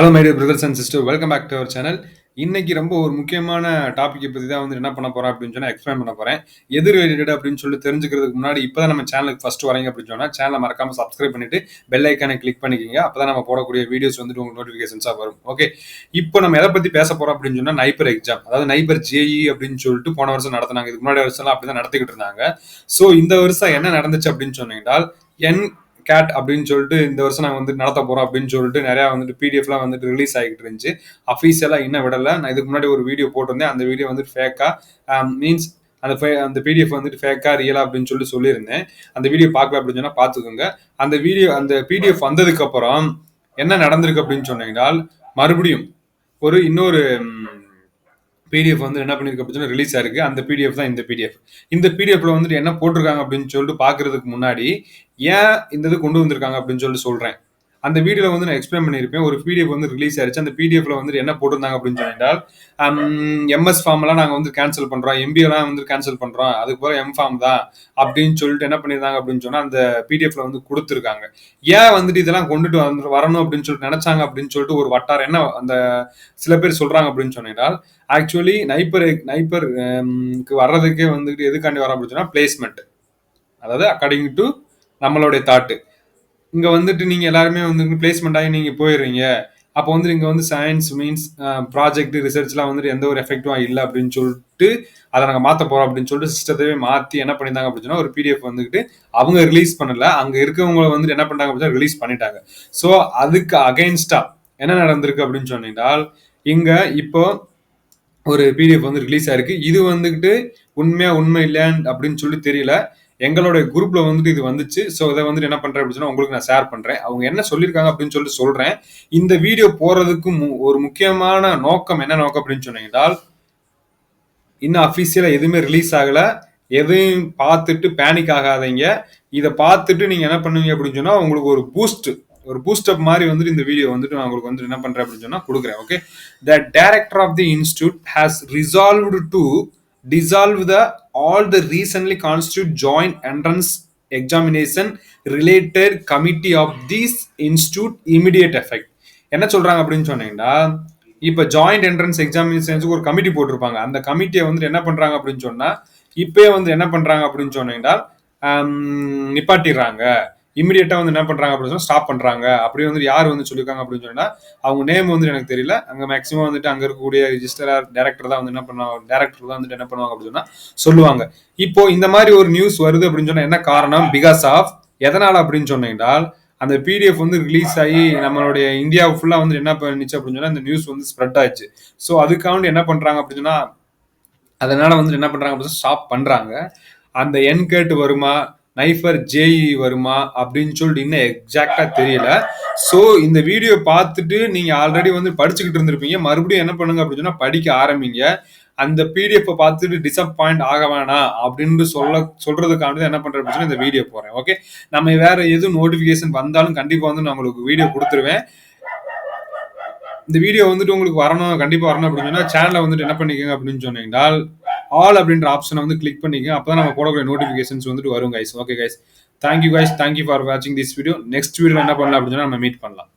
Hello my dear brothers and sister, welcome back to our channel. இன்னைக்கு ரொம்ப ஒரு முக்கியமான டாபிக்கை பற்றி தான் வந்து என்ன பண்ண போறேன் அப்படின்னு சொன்னா எக்ஸ்பிளைன் பண்ண போறேன். எது ரிலேட்டட் அப்படின்னு சொல்லி தெரிஞ்சுக்கிறதுக்கு முன்னாடி இப்பதான் நம்ம சேனலுக்கு ஃபர்ஸ்ட் வரீங்க அப்படின்னு சொன்னா சேனலை மறக்காம சப்ஸ்கிரைப் பண்ணிட்டு பெல் ஐக்கானை கிளிக் பண்ணிக்கிங்க. அப்பதான் நம்ம போடக்கூடிய வீடியோஸ் வந்துட்டு உங்களுக்கு நோட்டிஃபிகேஷன்ஸா வரும். ஓகே, இப்போ நம்ம எதை பத்தி பேச போறோம் அப்படின்னு சொன்னா நைபர் எக்ஸாம், அதாவது நைபர் ஜேஇ அப்படின்னு சொல்லிட்டு போன வருஷம் நடத்தினாங்க. இதுக்கு முன்னாடி வருஷம் அப்படிதான் நடத்திக்கிட்டு இருந்தாங்க. ஸோ இந்த வருஷம் என்ன நடந்துச்சு அப்படின்னு சொன்னீங்கன்னா என் கேட் அப்படின்னு சொல்லிட்டு இந்த வருஷம் நாங்கள் வந்து நடத்த போறோம் அப்படின்னு சொல்லிட்டு நிறைய வந்துட்டு பிடிஎஃப்லாம் வந்துட்டு ரிலீஸ் ஆகிட்டு இருந்துச்சு. அஃபீஷியலா இன்னும் விடலை. நான் இதுக்கு முன்னாடி ஒரு வீடியோ போட்டிருந்தேன். அந்த வீடியோ வந்துட்டு ஃபேக்கா மீன்ஸ் அந்த பிடிஎஃப் வந்துட்டு ஃபேக்கா ரியலா அப்படின்னு சொல்லி சொல்லியிருந்தேன். அந்த வீடியோ பார்க்கல அப்படின்னு சொன்னா பார்த்துக்கோங்க. அந்த பிடிஎஃப் வந்ததுக்கு அப்புறம் என்ன நடந்திருக்கு அப்படின்னு சொன்னீங்கன்னா மறுபடியும் இன்னொரு பிடிஎஃப் வந்து என்ன பண்ணிருக்கு அப்படின்னு ரிலீஸ் ஆயிருக்கு. அந்த பிடிஎஃப் தான் இந்த பிடிஎஃப். இந்த பிடிஎஃப்ல வந்துட்டு என்ன போட்டிருக்காங்க அப்படின்னு சொல்லிட்டு பாக்குறதுக்கு முன்னாடி ஏன் இந்த இது கொண்டு வந்திருக்காங்க அப்படின்னு சொல்லிட்டு சொல்றேன். அந்த வீடியோல வந்து நான் எக்ஸ்பிளைன் பண்ணியிருப்பேன். ஒரு பிடிஎஃப் வந்து ரிலீஸ் ஆயிருச்சு. அந்த பிடிஎஃப்ல வந்துட்டு என்ன போட்டிருந்தாங்க அப்படின்னு சொன்னால் எம்எஸ் ஃபார்ம் எல்லாம் நாங்க வந்து கேன்சல் பண்றோம், எம்பி எல்லாம் வந்து கேன்சல் பண்றோம், அதுக்கு போல எம் ஃபார்ம் தான் அப்படின்னு சொல்லிட்டு என்ன பண்ணிருந்தாங்க அப்படின்னு சொன்னா அந்த பிடிஎஃப்ல வந்து கொடுத்துருக்காங்க. ஏன் வந்துட்டு இதெல்லாம் கொண்டுட்டு வந்து வரணும் அப்படின்னு சொல்லிட்டு நினைச்சாங்க அப்படின்னு சொல்லிட்டு ஒரு வட்டாரம் என்ன அந்த சில பேர் சொல்றாங்க அப்படின்னு சொன்னால் ஆக்சுவலி நைப்பர் வர்றதுக்கே வந்துட்டு எதுக்காண்டி வர அப்படின்னு சொன்னா பிளேஸ்மெண்ட், அதாவது அக்கார்டிங் டு நம்மளுடைய தாட்டு. இங்க வந்துட்டு நீங்க எல்லாருமே வந்து பிளேஸ்மெண்ட் ஆகி நீங்க போயிடுறீங்க. அப்போ வந்து இங்க வந்து சயின்ஸ் மீன்ஸ் ப்ராஜெக்ட் ரிசர்ச்லாம் வந்துட்டு எந்த ஒரு எஃபெக்டும் இல்லை அப்படின்னு சொல்லிட்டு அதை நாங்கள் மாற்ற போறோம் அப்படின்னு சொல்லிட்டு சிஸ்டத்தையே மாற்றி என்ன பண்ணிட்டாங்க அப்படின்னு சொன்னா ஒரு பிடிஎஃப் வந்துட்டு அவங்க ரிலீஸ் பண்ணல, அங்க இருக்கவங்க வந்துட்டு என்ன பண்ணாங்க அப்படின்னு ரிலீஸ் பண்ணிட்டாங்க. ஸோ அதுக்கு அகைன்ஸ்டா என்ன நடந்திருக்கு அப்படின்னு சொன்னால் இங்க இப்போ ஒரு பிடிஎஃப் வந்து ரிலீஸ் ஆயிருக்கு. இது வந்துட்டு உண்மை இல்லையான்னு அப்படின்னு சொல்லி தெரியல. எங்களோட குரூப்ல வந்துட்டு இது வந்துச்சு. ஸோ இதை வந்துட்டு என்ன பண்றேன் அப்படின்னு சொன்னா உங்களுக்கு நான் ஷேர் பண்றேன். அவங்க என்ன சொல்லியிருக்காங்க அப்படின்னு சொல்லிட்டு சொல்றேன். இந்த வீடியோ போறதுக்கு ஒரு முக்கியமான நோக்கம் என்ன நோக்கம் அப்படின்னு சொன்னீங்கன்னா இன்னும் அஃபீஷியலா எதுவுமே ரிலீஸ் ஆகல. எதையும் பார்த்துட்டு பேனிக் ஆகாதீங்க. இதை பார்த்துட்டு நீங்க என்ன பண்ணுவீங்க அப்படின்னு சொன்னா உங்களுக்கு ஒரு பூஸ்டப் மாதிரி வந்துட்டு இந்த வீடியோ வந்துட்டு நான் உங்களுக்கு வந்து என்ன பண்றேன் அப்படின்னு சொன்னா கொடுக்குறேன். Okay, the director of the institute has resolved to dissolve all the recently constituted joint entrance examination related committee of this institute immediate effect. என்ன சொல்றாங்க அப்படின்னு சொன்னீங்கன்னா இப்ப ஜாயிண்ட் என்ட்ரன்ஸ் எக்ஸாமினேஷன்ஸுக்கு ஒரு கமிட்டி போட்டிருப்பாங்க. அந்த கமிட்டியை வந்து என்ன பண்றாங்க அப்படின்னு சொன்னா இப்பயே வந்து என்ன பண்றாங்க அப்படின்னு சொன்னீங்கன்னா நிப்பாட்டிடுறாங்க. இமிடியேட்டா வந்து என்ன பண்றாங்க அப்படின்னு சொன்னா ஸ்டாப் பண்றாங்க. அப்படி வந்து யார் வந்து சொல்லியிருக்காங்க அப்படின்னு சொன்னா அவங்க நேம் வந்து எனக்கு தெரியல. அங்க மேக்சிமம் வந்துட்டு அங்க இருக்கக்கூடிய ரிஜிஸ்டர் டைரக்டர் தான் வந்து என்ன பண்ணுவாங்க, டைரக்டர் தான் வந்துட்டு என்ன பண்ணுவாங்க அப்படின்னு சொன்னா சொல்லுவாங்க. இப்போ இந்த மாதிரி ஒரு நியூஸ் வருது அப்படின்னு சொன்னா என்ன காரணம், பிகாஸ் ஆஃப் எதனால அப்படின்னு சொன்னீங்கன்னா அந்த பிடிஎஃப் வந்து ரிலீஸ் ஆகி நம்மளுடைய இந்தியா ஃபுல்லா வந்து என்ன பண்ணிச்சு அப்படின்னு சொன்னா இந்த நியூஸ் வந்து ஸ்ப்ரெட் ஆயிடுச்சு. ஸோ அதுக்காக என்ன பண்றாங்க அப்படின்னு சொன்னா அதனால வந்து என்ன பண்றாங்க அப்படின்னு ஸ்டாப் பண்றாங்க. அந்த என்கேட் வருமா, நைபர் ஜேஇ வருமா அப்படின்னு சொல்லிட்டு இன்னும் எக்ஸாக்டா தெரியல. ஸோ இந்த வீடியோ பார்த்துட்டு நீங்க ஆல்ரெடி வந்து படிச்சுக்கிட்டு இருந்திருப்பீங்க. மறுபடியும் என்ன பண்ணுங்க அப்படின்னு சொன்னா படிக்க ஆரம்பிங்க. அந்த பிடிஎஃப் பார்த்துட்டு டிசப்பாயிண்ட் ஆக வேணாம் அப்படின்னு சொல்றதுக்காண்டி என்ன பண்றேன் அப்படின்னு இந்த வீடியோ போறேன். ஓகே, நம்ம வேற எதுவும் நோட்டிபிகேஷன் வந்தாலும் கண்டிப்பா வந்து நான் உங்களுக்கு வீடியோ கொடுத்துருவேன். இந்த வீடியோ வந்துட்டு உங்களுக்கு கண்டிப்பா வரணும் அப்படின்னு சொன்னா சேனலை வந்துட்டு என்ன பண்ணிக்கோங்க அப்படின்னு சொன்னீங்கன்னா ஆல் அப்படின்ற ஆப்ஷனை வந்து கிளிக் பண்ணிக்கோங்க. அப்பதான் நம்ம போடக்கூடிய நோட்டிபிகேஷன்ஸ் வந்துட்டு வரும் guys. Okay guys, thank you guys, thank you for வாட்சிங் திஸ் வீடியோ. நெக்ஸ்ட் வீடியோ என்ன பண்ணலாம் அப்படின்னு சொன்னா நம்ம மீட் பண்ணலாம்.